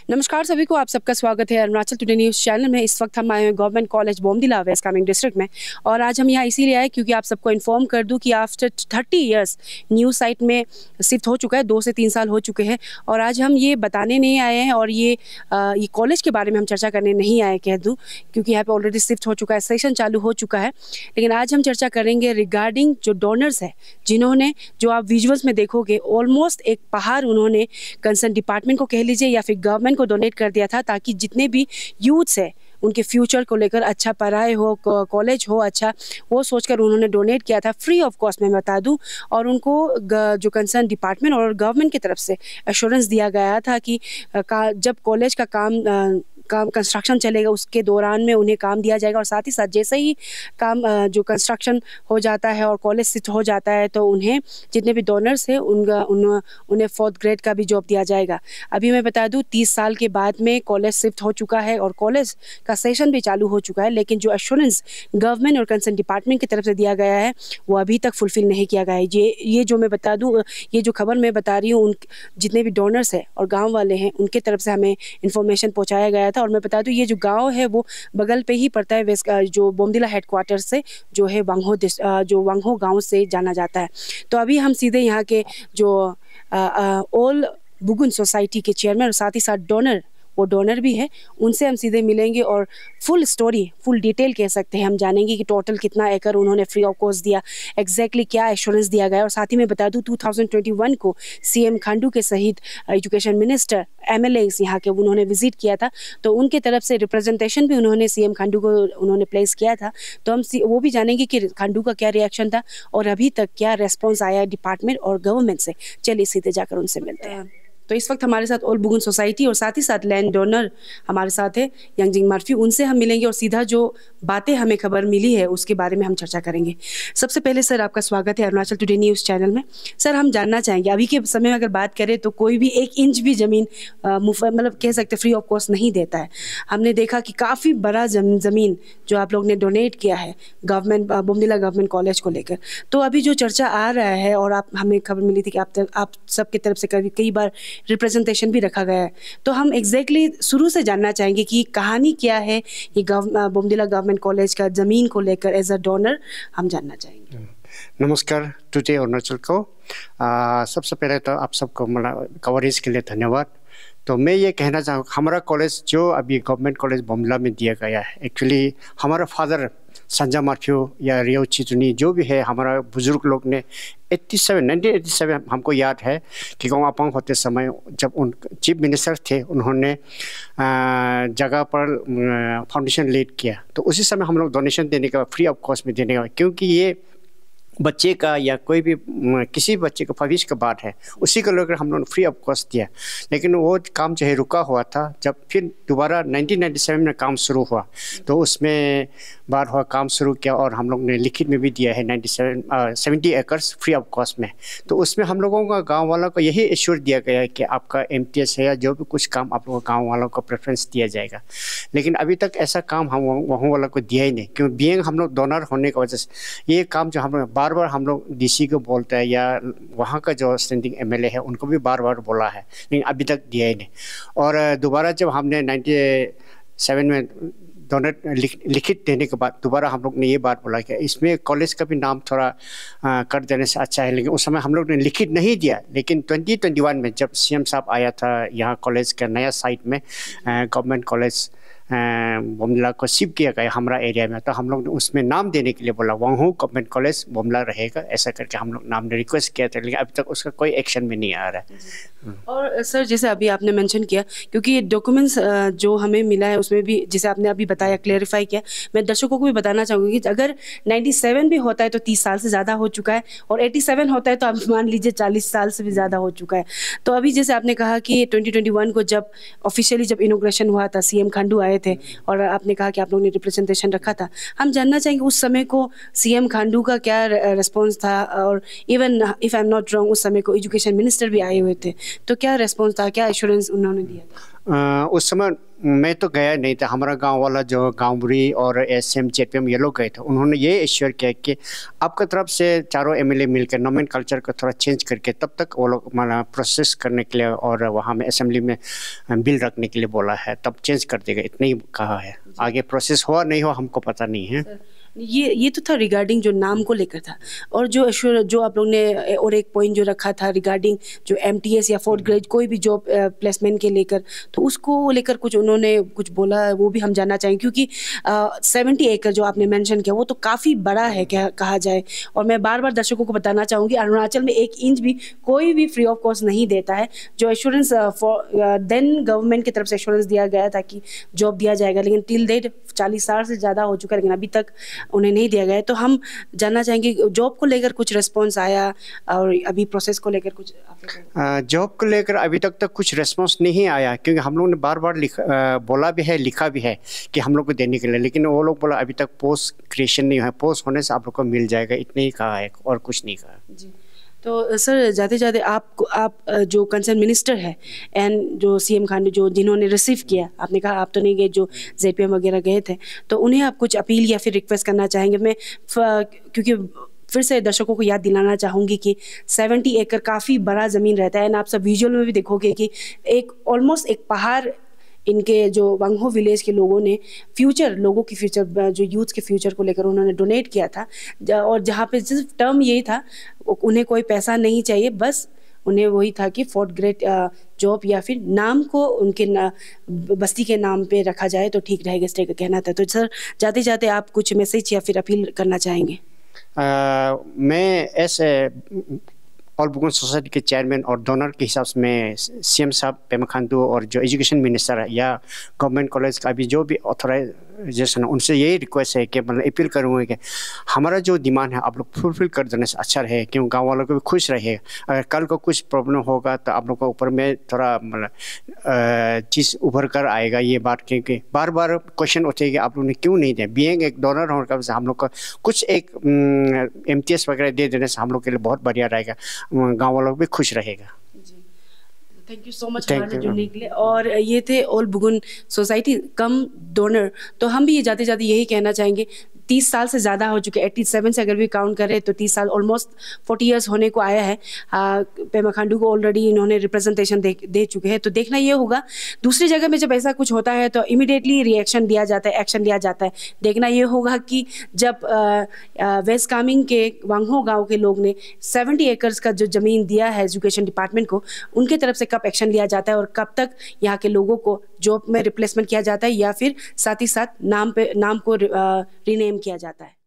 नमस्कार सभी को, आप सबका स्वागत है अरुणाचल टुडे न्यूज़ चैनल में। इस वक्त हम आए हैं government college Bomdila West Kameng district में, और आज हम यहाँ इसीलिए आए क्योंकि आप सबको इन्फॉर्म कर दूं कि आफ्टर 30 इयर्स न्यू साइट में शिफ्ट हो चुका है। 2 से 3 साल हो चुके हैं, और आज हम ये बताने नहीं आए हैं और ये कॉलेज के बारे में हम चर्चा करने नहीं आए कह दूँ, क्योंकि यहाँ पर ऑलरेडी शिफ्ट हो चुका है, सेशन चालू हो चुका है। लेकिन आज हम चर्चा करेंगे रिगार्डिंग जो डोनर्स है, जिन्होंने, जो आप विजुअल्स में देखोगे, ऑलमोस्ट एक पहाड़ उन्होंने कंसर्न डिपार्टमेंट को कह लीजिए या फिर गवर्नमेंट को डोनेट कर दिया था, ताकि जितने भी यूथ्स है उनके फ्यूचर को लेकर अच्छा पढ़ाई हो, कॉलेज हो अच्छा, वो सोचकर उन्होंने डोनेट किया था फ्री ऑफ कॉस्ट में बता दूं। और उनको जो कंसर्न डिपार्टमेंट और गवर्नमेंट की तरफ से एश्योरेंस दिया गया था कि जब कॉलेज का काम कंस्ट्रक्शन चलेगा उसके दौरान में उन्हें काम दिया जाएगा, और साथ ही साथ जैसे ही काम जो कंस्ट्रक्शन हो जाता है और कॉलेज शिफ्ट हो जाता है तो उन्हें जितने भी डोनर्स हैं उन्हें 4th ग्रेड का भी जॉब दिया जाएगा। अभी मैं बता दूं 30 साल के बाद में कॉलेज शिफ्ट हो चुका है और कॉलेज का सेशन भी चालू हो चुका है, लेकिन जो एश्योरेंस गवर्नमेंट और कंसर्न डिपार्टमेंट की तरफ से दिया गया है वो अभी तक फुलफिल नहीं किया गया है। ये जो मैं बता दूँ, ये जो खबर मैं बता रही हूँ, उन जितने भी डोनर्स हैं और गाँव वाले हैं उनके तरफ से हमें इन्फॉर्मेशन पहुँचाया गया था। और मैं बता दूं ये जो गांव है वो बगल पे ही पड़ता है वेस्ट जो बोमडिला हेडक्वार्टर से जो है वांगहो गांव से जाना जाता है। तो अभी हम सीधे यहाँ के जो ओल बुगुन सोसाइटी के चेयरमैन और साथ ही साथ वो डोनर भी है, उनसे हम सीधे मिलेंगे और फुल स्टोरी, फुल डिटेल कह सकते हैं, हम जानेंगे कि टोटल कितना एकड़ उन्होंने फ्री ऑफ कॉस्ट दिया, एग्जैक्टली क्या एश्योरेंस दिया गया। और साथ ही मैं बता दूं 2021 को सीएम खांडू के सहित एजुकेशन मिनिस्टर MLAs यहाँ के उन्होंने विजिट किया था, तो उनके तरफ से रिप्रेजेंटेशन भी उन्होंने सीएम खांडू को उन्होंने प्लेस किया था। तो हम वो भी जानेंगे कि खांडू का क्या रिएक्शन था और अभी तक क्या रेस्पॉन्स आया डिपार्टमेंट और गवर्नमेंट से। चलिए सीधे जाकर उनसे मिलते हैं। तो इस वक्त हमारे साथ ओल बुगुन सोसाइटी और साथ ही साथ लैंड डोनर हमारे साथ है यंगजिंग मर्फी, उनसे हम मिलेंगे और सीधा जो बातें हमें खबर मिली है उसके बारे में हम चर्चा करेंगे। सबसे पहले सर आपका स्वागत है अरुणाचल टुडे न्यूज़ चैनल में। सर हम जानना चाहेंगे, अभी के समय में अगर बात करें तो कोई भी 1 इंच भी ज़मीन मतलब कह सकते फ्री ऑफ कॉस्ट नहीं देता है। हमने देखा कि काफ़ी बड़ा ज़मीन जो आप लोग ने डोनेट किया है गवर्नमेंट बोमडिला गवर्नमेंट कॉलेज को लेकर, तो अभी जो चर्चा आ रहा है और हमें खबर मिली थी कि आप सबकी तरफ से कई बार रिप्रेजेंटेशन भी रखा गया है, तो हम एग्जैक्टली शुरू से जानना चाहेंगे कि कहानी क्या है ये बोमडिला गवर्नमेंट कॉलेज का ज़मीन को लेकर एज अ डोनर हम जानना चाहेंगे। नमस्कार टुडे अरुणाचल को। सबसे पहले तो आप सबको कवरेज के लिए धन्यवाद। तो मैं ये कहना चाहूँ, हमारा कॉलेज जो अभी गवर्नमेंट कॉलेज बोमडिला में दिया गया है, एक्चुअली हमारा फादर संजा मार्फ्यू या रियो चिचुनी जो भी है, हमारा बुजुर्ग लोग ने 1987 हमको याद है कि गोंगापांग होते समय जब उन चीफ मिनिस्टर थे, उन्होंने जगह पर फाउंडेशन लीड किया, तो उसी समय हम लोग डोनेशन देने का फ्री ऑफ कॉस्ट में देने का, क्योंकि ये बच्चे का या कोई भी किसी बच्चे का भविष्य का बात है, उसी को लेकर हम लोग फ्री ऑफ कॉस्ट दिया। लेकिन वो काम जो है रुका हुआ था, जब फिर दोबारा 1997 में काम शुरू हुआ तो उसमें बार हुआ काम शुरू किया और हम लोग ने लिखित में भी दिया है 70 एकर्स फ्री ऑफ कॉस्ट में। तो उसमें हम लोगों का गांव वालों को यही एश्योर दिया गया है कि आपका MTS है या जो भी कुछ काम आप लोगों गाँव वालों को प्रेफरेंस दिया जाएगा। लेकिन अभी तक ऐसा काम हम वहाँ वालों को दिया ही नहीं, क्योंकि बीइंग हम लोग डोनर होने की वजह से ये काम जो हम लोग बार बार हम लोग DC को बोलते हैं या वहाँ का जो स्टैंडिंग MLA है उनको भी बार बार बोला है, लेकिन अभी तक दिया ही नहीं। और दोबारा जब हमने 97 में डोनेट लिखित देने के बाद दोबारा हम लोग ने ये बात बोला कि इसमें कॉलेज का भी नाम थोड़ा कर देने से अच्छा है, लेकिन उस समय हम लोग ने लिखित नहीं दिया। लेकिन 2021 में जब CM साहब आया था यहाँ कॉलेज का नया साइट में गवर्नमेंट कॉलेज बोमडिला को शिफ्ट किया गया हमारा एरिया में, तो हम लोग ने उसमें नाम देने के लिए बोला वांगहो गवर्नमेंट कॉलेज बोमडिला रहेगा, ऐसा करके हम लोग नाम ने रिक्वेस्ट किया था, लेकिन अभी तक उसका कोई एक्शन में नहीं आ रहा है। और सर जैसे अभी आपने मेंशन किया, क्योंकि ये डॉक्यूमेंट्स जो हमें मिला है उसमें भी जैसे आपने अभी बताया, क्लेरिफाई किया, मैं दर्शकों को भी बताना चाहूँगी कि अगर 97 भी होता है तो 30 साल से ज़्यादा हो चुका है, और 87 होता है तो आप मान लीजिए 40 साल से भी ज़्यादा हो चुका है। तो अभी जैसे आपने कहा कि 2021 को जब ऑफिशियली जब इनॉग्रेशन हुआ था, CM खांडू आए थे और आपने कहा कि आप लोगों ने रिप्रेजेंटेशन रखा था, हम जानना चाहेंगे उस समय को CM खांडू का क्या रिस्पॉन्स था, और even if I am not wrong उस समय को एजुकेशन मिनिस्टर भी आए हुए थे, तो क्या रिस्पॉन्स था, क्या एश्योरेंस उन्होंने दिया था? उस समय मैं तो गया नहीं था, हमारा गांव वाला जो गांवबुरी और एसएम जेपीएम ये लोग गए थे। उन्होंने ये एश्योर किया कि आपका तरफ से चारों एमएलए मिलकर नोमेनकल्चर को थोड़ा चेंज करके तब तक वो लोग माना प्रोसेस करने के लिए और वहाँ में असेंबली में बिल रखने के लिए बोला है, तब चेंज कर देगा, इतना ही कहा है। आगे प्रोसेस हुआ नहीं हुआ हमको पता नहीं है। ये तो था रिगार्डिंग जो नाम को लेकर था, और जो आप लोग ने और एक पॉइंट जो रखा था रिगार्डिंग जो एमटीएस या फोर्थ ग्रेड कोई भी जॉब प्लेसमेंट के लेकर, तो उसको लेकर कुछ उन्होंने कुछ बोला, वो भी हम जानना चाहेंगे। क्योंकि 70 एकड़ जो आपने मेंशन किया वो तो काफ़ी बड़ा है क्या कहा जाए। और मैं बार बार दर्शकों को बताना चाहूँगी, अरुणाचल में 1 इंच भी कोई भी फ्री ऑफ कॉस्ट नहीं देता है। जो एश्योरेंस देन गवर्नमेंट की तरफ से एश्योरेंस दिया गया था कि जॉब दिया जाएगा, लेकिन टिल डेट 40 साल से ज़्यादा हो चुका है, लेकिन अभी तक उन्हें नहीं दिया गया है। तो हम जानना चाहेंगे जॉब को लेकर कुछ रिस्पॉन्स आया और अभी प्रोसेस को लेकर कुछ जॉब को लेकर अभी तक कुछ रिस्पॉन्स नहीं आया, क्योंकि हम लोग ने बार बार बोला भी है, लिखा भी है कि हम लोग को देने के लिए, लेकिन वो लोग बोला अभी तक पोस्ट क्रिएशन नहीं हुआ, पोस्ट होने से आप लोग को मिल जाएगा, इतने ही कहा है और कुछ नहीं कहा जी। तो सर जाते जाते आप जो कंसर्न मिनिस्टर है एंड जो सीएम खांडू जो जिन्होंने रिसीव किया, आपने कहा आप तो नहीं गए, जो जेपीएम वगैरह गए थे, तो उन्हें आप कुछ अपील या फिर रिक्वेस्ट करना चाहेंगे? मैं क्योंकि फिर से दर्शकों को याद दिलाना चाहूँगी कि 70 एकड़ काफ़ी बड़ा ज़मीन रहता है, एंड आप सब विजुअल में भी देखोगे कि एक ऑलमोस्ट एक पहाड़ इनके जो वांगहो विलेज के लोगों ने फ्यूचर लोगों की फ्यूचर जो यूथ के फ्यूचर को लेकर उन्होंने डोनेट किया था। और जहाँ पे सिर्फ टर्म यही था, उन्हें कोई पैसा नहीं चाहिए, बस उन्हें वही था कि फोर्थ ग्रेड जॉब या फिर नाम को उनके बस्ती के नाम पे रखा जाए तो ठीक रहेगा, इस तरह का कहना था। तो सर जाते जाते आप कुछ मैसेज या फिर अपील करना चाहेंगे? मैं ऐसे ऑल बुगुन सोसाइटी के चेयरमैन और डोनर के हिसाब से मैं सीएम साहब पेमा खांडू और जो एजुकेशन मिनिस्टर है या गवर्नमेंट कॉलेज का भी जो भी ऑथराइजेशन, उनसे यही रिक्वेस्ट है कि मतलब अपील करूँगा कि हमारा जो डिमांड है आप लोग फुलफिल कर देने से अच्छा रहे, क्यों गांव वालों को भी खुश रहे। अगर कल को कुछ प्रॉब्लम होगा तो आप लोग को ऊपर में थोड़ा मतलब चीज़ उभर कर आएगा ये बात, क्योंकि बार बार क्वेश्चन उठेगी आप लोग ने क्यों नहीं दिया। बीइंग एक डोनर होने का हम लोग को कुछ एक एमटीएस वगैरह दे देने से हम लोग के लिए बहुत बढ़िया रहेगा, गाँव वालों भी खुश रहेगा। थैंक यू सो मच हमारे जुड़ने के लिए। और ये थे ऑल बुगुन सोसाइटी कम डोनर। तो हम भी ये जाते जाते यही कहना चाहेंगे, 30 साल से ज़्यादा हो चुके, 87 से अगर भी काउंट करें तो 30 साल ऑलमोस्ट 40 इयर्स होने को आया है। पेमा खांडू को ऑलरेडी इन्होंने रिप्रेजेंटेशन दे चुके हैं। तो देखना ये होगा दूसरी जगह में जब ऐसा कुछ होता है तो इमीडिएटली रिएक्शन दिया जाता है, एक्शन लिया जाता है। देखना ये होगा कि जब वेस्ट कामेंग के वांगहो गाँव के लोग ने 70 एकर्स का जो ज़मीन दिया है एजुकेशन डिपार्टमेंट को, उनके तरफ से कब एक्शन लिया जाता है और कब तक यहाँ के लोगों को जॉब में रिप्लेसमेंट किया जाता है या फिर साथ ही साथ नाम को रीनेम किया जाता है।